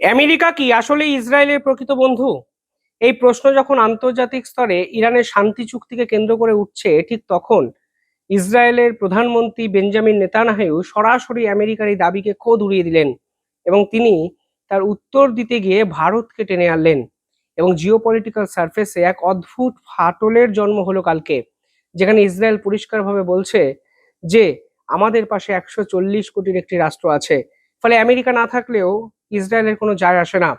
America কি আসলে ইসরায়েলের প্রকৃত বন্ধু? এই প্রশ্ন যখন আন্তর্জাতিক স্তরে ইরানের শান্তি চুক্তিকে কেন্দ্র করে উঠছে, ঠিক তখন ইসরায়েলের প্রধানমন্ত্রী বেঞ্জামিন নেতানিয়াহু সরাসরি আমেরিকার এই দাবিকে খোদ উড়িয়ে দিলেন এবং তিনি তার উত্তর দিতে গিয়ে ভারতকে টেনে আনলেন এবং জিওপলিটিক্যাল সারফেসে এক অদ্ভুত ফাটলের জন্ম হলো কালকে, যেখানে ইসরায়েল পরিষ্কারভাবে বলছে যে আমাদের পাশে 140 কোটির একটি রাষ্ট্র আছে, ফলে আমেরিকা না থাকলেও ইসরায়েলের কোনো যায় আসে না।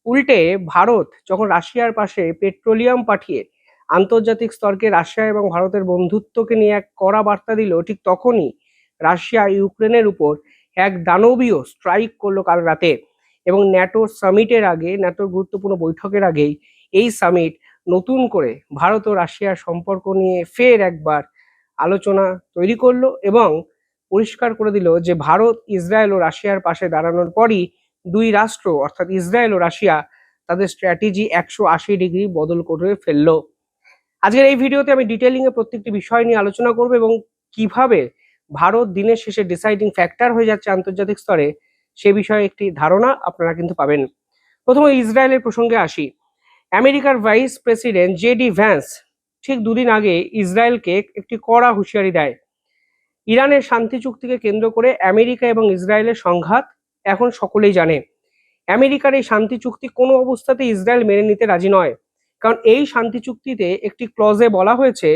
উল্টে ভারত যখন রাশিয়ার পাশে পেট্রোলিয়াম পাঠিয়ে আন্তর্জাতিক স্তরকে রাশিয়া এবং ভারতের বন্ধুত্বকে নিয়ে এক কড়া বার্তা দিল, ঠিক তখনই রাশিয়া ইউক্রেনের উপর এক দানবীয় স্ট্রাইক করলো কাল রাতে। এবং ন্যাটোর সামিটের আগে, ন্যাটোর গুরুত্বপূর্ণ বৈঠকের আগেই এই সামিট নতুন করে ভারত ও রাশিয়ার সম্পর্ক নিয়ে ফের একবার আলোচনা তৈরি করলো এবং পরিষ্কার করে দিল যে ভারত ইসরায়েল ও রাশিয়ার পাশে দাঁড়ানোর পরই দুই রাষ্ট্র অর্থাৎ ইসরায়েল ও রাশিয়া তাদের স্ট্র্যাটেজি 180 ডিগ্রি বদল করে ফেললো। আজকের এই ভিডিওতে আমি ডিটেলিং এ প্রত্যেকটি বিষয় নিয়ে আলোচনা করব এবং কিভাবে ভারত দিনের শেষে ডিসাইডিং ফ্যাক্টর হয়ে যাচ্ছে আন্তর্জাতিক স্তরে, সে বিষয়ে একটি ধারণা আপনারা কিন্তু পাবেন। প্রথমে ইসরায়েলের প্রসঙ্গে আসি। আমেরিকার ভাইস প্রেসিডেন্ট জেডি ভ্যান্স ঠিক দুদিন আগে ইসরায়েলকে একটি কড়া হুঁশিয়ারি দেয়। ইরানের শান্তি চুক্তিকে কেন্দ্র করে আমেরিকা এবং ইসরায়েলের সংঘাত এখন সকলেই জানে। আমেরিকার এই শান্তি চুক্তি কোনো অবস্থাতে ইসরায়েল মেনে নিতে রাজি নয়, কারণ এই শান্তি চুক্তিতে একটি ক্লজে বলা হয়েছে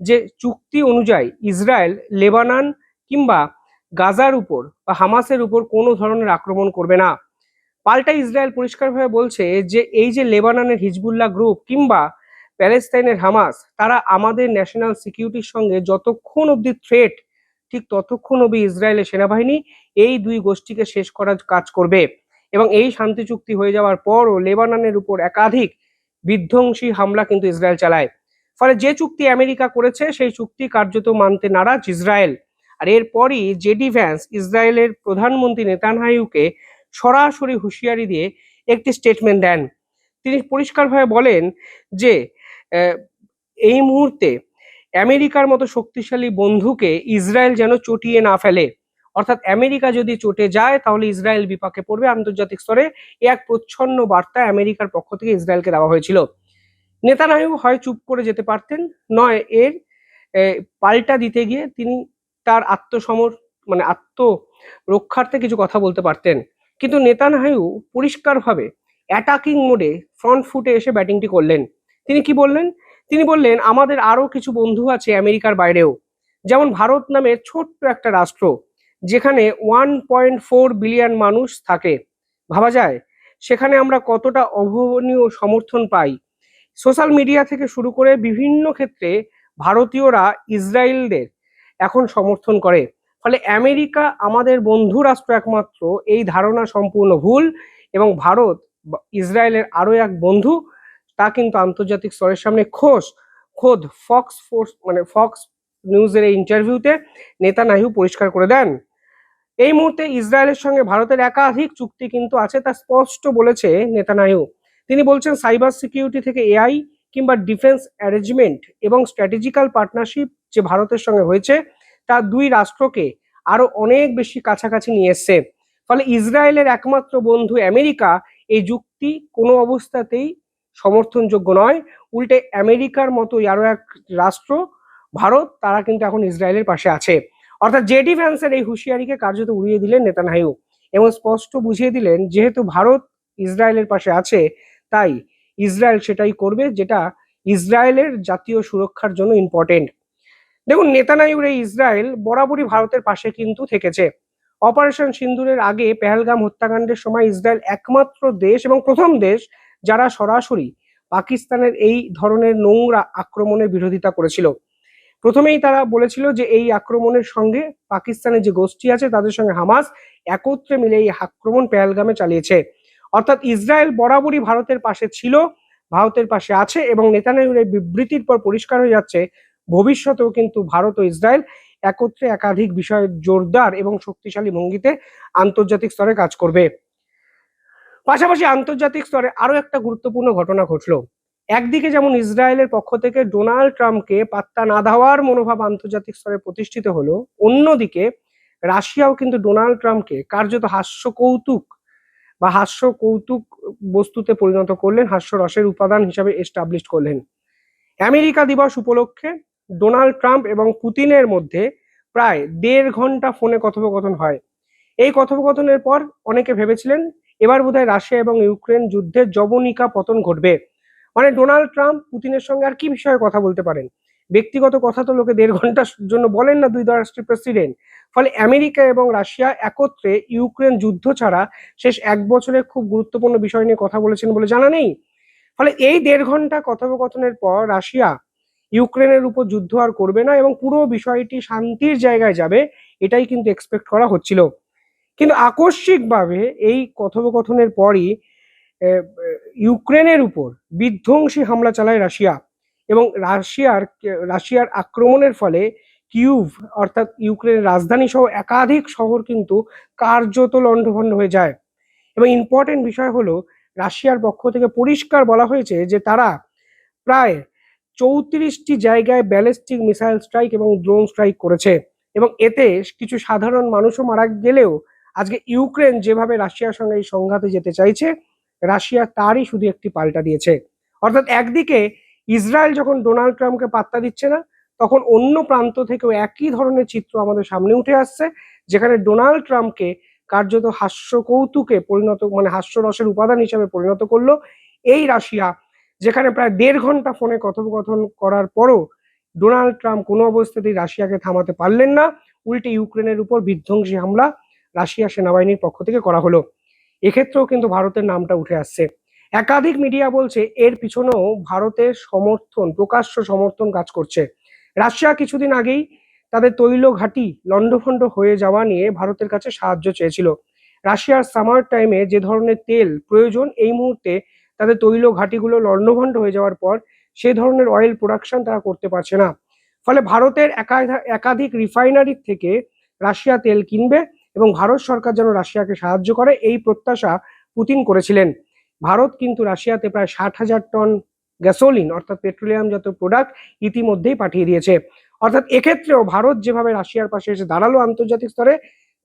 যে চুক্তি অনুযায়ী ইসরায়েল লেবানন কিংবা গাজার উপর বা হামাসের উপর কোনো ধরনের আক্রমণ করবে না। পাল্টা ইসরায়েল পরিষ্কারভাবে বলছে যে এই যে লেবাননের হিজবুল্লাহ গ্রুপ কিংবা প্যালেস্তাইনের হামাস, তারা আমাদের ন্যাশনাল সিকিউরিটির সঙ্গে যতক্ষণ অব্দি থ্রেট, ঠিক ততক্ষণ অব্দি ইসরায়েলের সেনাবাহিনী এই দুই গোষ্ঠীকে শেষ করার কাজ করবে। এবং এই শান্তি চুক্তি হয়ে যাওয়ার পরও লেবাননের উপর একাধিক বিধ্বংসী হামলা কিন্তু ইসরায়েল চালায়। ফলে যে চুক্তি আমেরিকা করেছে সেই চুক্তি কার্যত মানতে নারাজ ইসরায়েল। আর এরপরই জেডি ভ্যান্স ইসরায়েলের প্রধানমন্ত্রী নেতানিয়াহুকে সরাসরি হুঁশিয়ারি দিয়ে একটি স্টেটমেন্ট দেন। তিনি পরিষ্কারভাবে বলেন যে আহ, এই মুহূর্তে আমেরিকার মতো শক্তিশালী বন্ধুকে ইসরায়েল যেন চটিয়ে না ফেলে, অর্থাৎ আমেরিকা যদি চটে যায় তাহলে ইসরায়েল বিপাকে পড়বে আন্তর্জাতিক স্তরে। এক প্রচ্ছন্ন বার্তা আমেরিকার পক্ষ থেকে ইসরায়েলকে দেওয়া হয়েছিল। নেতানিয়াহু হয় চুপ করে যেতে পারতেন, নয় এর পাল্টা দিতে গিয়ে তিনি তার মানে আত্মরক্ষার্থে কিছু কথা বলতে পারতেন। কিন্তু নেতানিয়াহু পরিষ্কারভাবে অ্যাটাকিং মোডে ফ্রন্ট ফুটে এসে ব্যাটিংটি করলেন। তিনি কি বললেন? তিনি বললেন আমাদের আরো কিছু বন্ধু আছে আমেরিকার বাইরেও, যেমন ভারত নামের ছোট্ট একটা রাষ্ট্র যেখানে 1.4 বিলিয়ন মানুষ থাকে। ভাবা যায় সেখানে আমরা কতটা অভাবনীয় সমর্থন পাই। সোশ্যাল মিডিয়া থেকে শুরু করে বিভিন্ন ক্ষেত্রে ভারতীয়রা ইসরায়েলদের এখন সমর্থন করে। ফলে আমেরিকা আমাদের বন্ধু রাষ্ট্র একমাত্র, এই ধারণা সম্পূর্ণ ভুল। এবং ভারত ইসরায়েলের আরো এক বন্ধু, তা কিন্তু আন্তর্জাতিক স্তরের সামনে খোদ ফক্স নিউজের এই ইন্টারভিউতে নেতানিয়াহু পরিষ্কার করে দেন। এই মুহূর্তে ইসরায়েলের সঙ্গে ভারতের একাধিক চুক্তি কিন্তু আছে, তা স্পষ্ট বলেছে নেতানিয়াহু। তিনি বলছেন সাইবার সিকিউরিটি থেকে এআই কিংবা ডিফেন্স অ্যারেঞ্জমেন্ট এবং স্ট্র্যাটেজিক্যাল পার্টনারশিপ যে ভারতের সঙ্গে হয়েছে, তা দুই রাষ্ট্রকে আরো অনেক বেশি কাছাকাছি নিয়ে এসছে। ফলে ইসরায়েলের একমাত্র বন্ধু আমেরিকা এই যুক্তি কোনো অবস্থাতেই সমর্থনযোগ্য নয়। উল্টে আমেরিকার মতোই আরো এক রাষ্ট্র ভারত, তারা কিন্তু এখন ইসরায়েলের পাশে আছে। অর্থাৎ জেডি ভ্যান্সের এই হুঁশিয়ারিকে কার্যত উড়িয়ে দিলেন নেতানিয়াহু এবং স্পষ্ট বুঝিয়ে দিলেন যেহেতু ভারত ইসরায়েলের পাশে আছে, তাই ইসরায়েল সেটাই করবে যেটা ইসরায়েলের জাতীয় সুরক্ষার জন্য ইম্পর্টেন্ট। দেখুন, নেতানিয়াহুর এই ইসরায়েল বরাবরই ভারতের পাশে কিন্তু থেকেছে। অপারেশন সিন্দুরের আগে পেহেলগাম হত্যাকাণ্ডের সময় ইসরায়েল একমাত্র দেশ এবং প্রথম দেশ যারা সরাসরি পাকিস্তানের এই ধরনের নোংরা আক্রমণের বিরোধিতা করেছিল। প্রথমেই তারা বলেছিল যে এই আক্রমণের সঙ্গে পাকিস্তানের যে গোষ্ঠী আছে তাদের সঙ্গে হামাস একত্রে মিলে এই আক্রমণ পেহেলগামে চালিয়েছে। অর্থাৎ ইসরায়েল বরাবরই ভারতের পাশে ছিল, ভারতের পাশে আছে এবং নেতানিয়াহুর এই বিবৃতির পর পরিষ্কার হয়ে যাচ্ছে ভবিষ্যতেও কিন্তু ভারত ও ইসরায়েল একত্রে একাধিক বিষয়ে জোরদার এবং শক্তিশালী ভঙ্গিতে আন্তর্জাতিক স্তরে কাজ করবে। পাশাপাশি আন্তর্জাতিক স্তরে আরো একটা গুরুত্বপূর্ণ ঘটনা ঘটলো। একদিকে যেমন ইসরায়েলের পক্ষ থেকে ডোনাল্ড ট্রাম্পকে পাত্তা না দেওয়ার মনোভাব আন্তর্জাতিক স্তরে প্রতিষ্ঠিত হলো, অন্যদিকে রাশিয়াও কিন্তু ডোনাল্ড ট্রাম্পকে কার্যত হাস্য কৌতুক বা হাস্য কৌতুক বস্তুতে পরিণত করলেন, হাস্যরসের উপাদান হিসাবে এস্টাবলিশ করলেন। আমেরিকা দিবস উপলক্ষে ডোনাল্ড ট্রাম্প এবং পুতিনের মধ্যে প্রায় 1.5 ঘন্টা ফোনে কথোপকথন হয়। এই কথোপকথনের পর অনেকে ভেবেছিলেন এবার বোধহয় রাশিয়া এবং ইউক্রেন যুদ্ধের জবনিকা পতন ঘটবে। মানে ডোনাল্ড ট্রাম্প পুতিনের সঙ্গে আর কি বিষয়ে কথা বলতে পারেন? ব্যক্তিগত কথা তো লোকে 1.5 ঘন্টার জন্য বলেন না দুই রাষ্ট্রের প্রেসিডেন্ট। ফলে আমেরিকা এবং রাশিয়া একত্রে ইউক্রেন যুদ্ধ ছাড়া শেষ 1 বছরে খুব গুরুত্বপূর্ণ বিষয় নিয়ে কথা বলেছেন বলে জানা নেই। ফলে এই 1.5 ঘন্টা কথোপকথনের পর রাশিয়া ইউক্রেনের উপর যুদ্ধ আর করবে না এবং পুরো বিষয়টি শান্তির জায়গায় যাবে, এটাই কিন্তু এক্সপেক্ট করা হচ্ছিল। কিন্তু আকস্মিকভাবে এই কথোপকথনের পরই ইউক্রেনের উপর বিধ্বংসী হামলা চালায় রাশিয়া এবং রাশিয়ার আক্রমণের ফলে কিউভ অর্থাৎ ইউক্রেনের রাজধানী সহ একাধিক শহর কিন্তু কার্যত লণ্ডভণ্ড হয়ে যায়। এবং ইম্পর্টেন্ট বিষয় হলো রাশিয়ার পক্ষ থেকে পরিষ্কার বলা হয়েছে যে তারা প্রায় 34টি জায়গায় ব্যালিস্টিক মিসাইল স্ট্রাইক এবং ড্রোন স্ট্রাইক করেছে এবং এতে কিছু সাধারণ মানুষও মারা গেলেও আজকে ইউক্রেন যেভাবে রাশিয়ার সঙ্গে এই সংঘাতে যেতে চাইছে, রাশিয়া তারই শুধু একটি পাল্টা দিয়েছে। অর্থাৎ একদিকে ইসরায়েল যখন ডোনাল্ড ট্রাম্পকে পাত্তা দিচ্ছে না, তখন অন্য প্রান্ত থেকেও একই ধরনের চিত্র আমাদের সামনে উঠে আসছে, যেখানে ডোনাল্ড ট্রাম্পকে কার্যত হাস্য কৌতুকে পরিণত, মানে হাস্যরসের উপাদান হিসেবে পরিণত করলো এই রাশিয়া, যেখানে প্রায় 1.5 ঘন্টা ফোনে কথোপকথন করার পরও ডোনাল্ড ট্রাম্প কোনো অবস্থাতেই রাশিয়াকে থামাতে পারলেন না। উল্টে ইউক্রেনের উপর বিধ্বংসী হামলা রাশিয়া সেনাবাহিনীর পক্ষ থেকে করা হলো। এক্ষেত্রেও কিন্তু ভারতের নামটা উঠে আসছে। একাধিক মিডিয়া বলছে এর পিছনেও ভারতের সমর্থন, প্রকাশ্য সমর্থন কাজ করছে। রাশিয়া কিছুদিন আগেই তাদের তৈল ঘাঁটি লণ্ডভণ্ড হয়ে যাওয়া নিয়ে ভারতের কাছে সাহায্য চেয়েছিল। রাশিয়ার সামার টাইমে যে ধরনের তেল প্রয়োজন, এই মুহূর্তে তাদের তৈল ঘাঁটিগুলো লণ্ডভণ্ড হয়ে যাওয়ার পর সে ধরনের অয়েল প্রোডাকশন তারা করতে পারছে না। ফলে ভারতের একাধিক রিফাইনারির থেকে রাশিয়া তেল কিনবে এবং ভারত সরকার যেন রাশিয়াকে সাহায্য করে এই প্রত্যাশা পুতিন করেছিলেন। ভারত কিন্তু রাশিয়াতে প্রায় 60,000 টন গ্যাসোলিন অর্থাৎ পেট্রোলিয়াম জাতীয় প্রোডাক্ট ইতিমধ্যেই পাঠিয়ে দিয়েছে। অর্থাৎ এক্ষেত্রেও ভারত যেভাবে রাশিয়ার পাশে এসে দাঁড়ালো আন্তর্জাতিক স্তরে,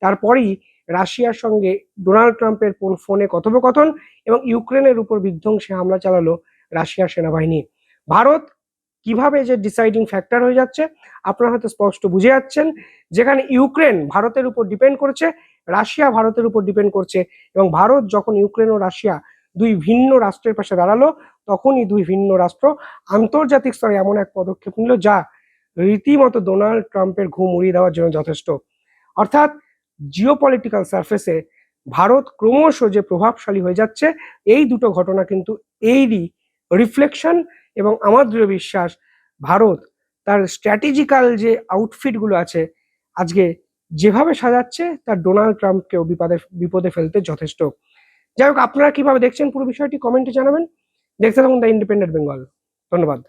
তারপরই রাশিয়ার সঙ্গে ডোনাল্ড ট্রাম্পের ফোনে কথোপকথন এবং ইউক্রেনের উপর বিধ্বংসী হামলা চালালো রাশিয়ার সেনাবাহিনী। ভারত কিভাবে যে ডিসাইডিং ফ্যাক্টর হয়ে যাচ্ছে আপনারা হয়তো স্পষ্ট বুঝে যাচ্ছেন, যেখানে ইউক্রেন ভারতের উপর ডিপেন্ড করছে, রাশিয়া ভারতের উপর ডিপেন্ড করছে এবং ভারত যখন ইউক্রেন ও রাশিয়া দুই ভিন্ন রাষ্ট্রের পাশে দাঁড়ালো, তখনই দুই ভিন্ন রাষ্ট্র আন্তর্জাতিক স্তরে এমন এক পদক্ষেপ নিল যা রীতিমতো ডোনাল্ড ট্রাম্পের ঘুম উড়িয়ে দেওয়ার জন্য যথেষ্ট। অর্থাৎ জিওপলিটিক্যাল সারফেসে ভারত ক্রমশ যে প্রভাবশালী হয়ে যাচ্ছে, এই দুটো ঘটনা কিন্তু এরই রিফ্লেকশন এবং আমার দৃঢ় বিশ্বাস ভারত তার স্ট্র্যাটেজিক্যাল যে আউটফিটগুলো আছে আজকে যেভাবে সাজাচ্ছে তার ডোনাল্ড ট্রাম্পকেও বিপদে ফেলতে যথেষ্ট। যাই হোক, আপনারা কিভাবে দেখছেন পুরো বিষয়টি কমেন্টে জানাবেন। দেখতে থাকুন দ্য ইন্ডিপেন্ডেন্ট বেঙ্গল। ধন্যবাদ।